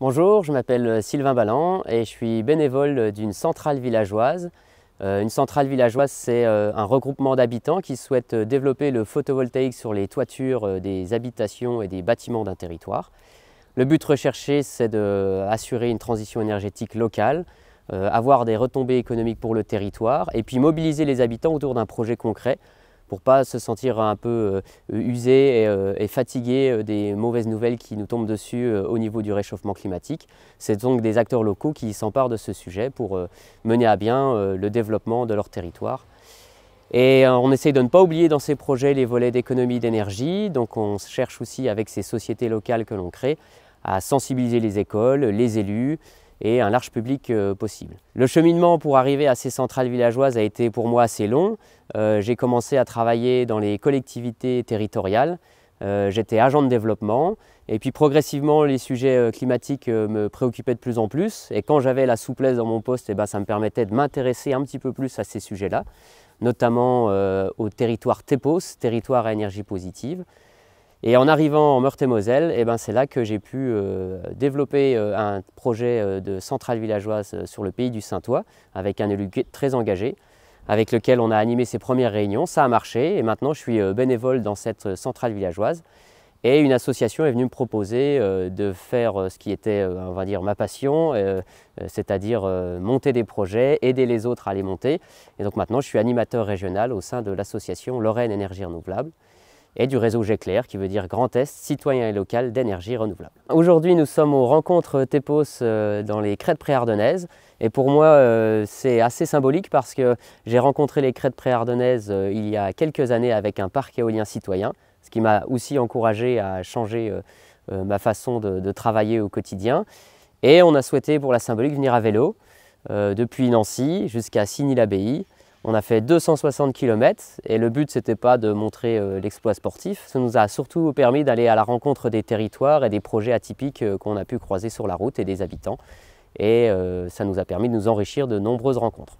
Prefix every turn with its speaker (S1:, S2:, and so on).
S1: Bonjour, je m'appelle Sylvain Balland et je suis bénévole d'une centrale villageoise. Une centrale villageoise, c'est un regroupement d'habitants qui souhaitent développer le photovoltaïque sur les toitures des habitations et des bâtiments d'un territoire. Le but recherché, c'est d'assurer une transition énergétique locale, avoir des retombées économiques pour le territoire et puis mobiliser les habitants autour d'un projet concret pour ne pas se sentir un peu usé et fatigué des mauvaises nouvelles qui nous tombent dessus au niveau du réchauffement climatique. C'est donc des acteurs locaux qui s'emparent de ce sujet pour mener à bien le développement de leur territoire. Et on essaye de ne pas oublier dans ces projets les volets d'économie d'énergie, donc on cherche aussi avec ces sociétés locales que l'on crée à sensibiliser les écoles, les élus, et un large public possible. Le cheminement pour arriver à ces centrales villageoises a été pour moi assez long. J'ai commencé à travailler dans les collectivités territoriales. J'étais agent de développement et puis progressivement les sujets climatiques me préoccupaient de plus en plus. Et quand j'avais la souplesse dans mon poste, ça me permettait de m'intéresser un petit peu plus à ces sujets-là, notamment au territoire TEPOS, territoire à énergie positive. Et en arrivant en Meurthe-et-Moselle, c'est là que j'ai pu développer un projet de centrale villageoise sur le pays du Saintois, avec un élu très engagé, avec lequel on a animé ses premières réunions. Ça a marché et maintenant je suis bénévole dans cette centrale villageoise. Et une association est venue me proposer de faire ce qui était, on va dire, ma passion, c'est-à-dire monter des projets, aider les autres à les monter. Et donc maintenant je suis animateur régional au sein de l'association Lorraine Énergie Renouvelable et du réseau GECLAIR, qui veut dire Grand Est, citoyen et local d'énergie renouvelable. Aujourd'hui, nous sommes aux rencontres TEPOS dans les crêtes préardennaises. Et pour moi, c'est assez symbolique parce que j'ai rencontré les crêtes préardennaises il y a quelques années avec un parc éolien citoyen, ce qui m'a aussi encouragé à changer ma façon de travailler au quotidien. Et on a souhaité, pour la symbolique, venir à vélo depuis Nancy jusqu'à Signy-l'Abbaye. On a fait 260 km et le but, c'était pas de montrer l'exploit sportif, ça nous a surtout permis d'aller à la rencontre des territoires et des projets atypiques qu'on a pu croiser sur la route et des habitants. Et ça nous a permis de nous enrichir de nombreuses rencontres.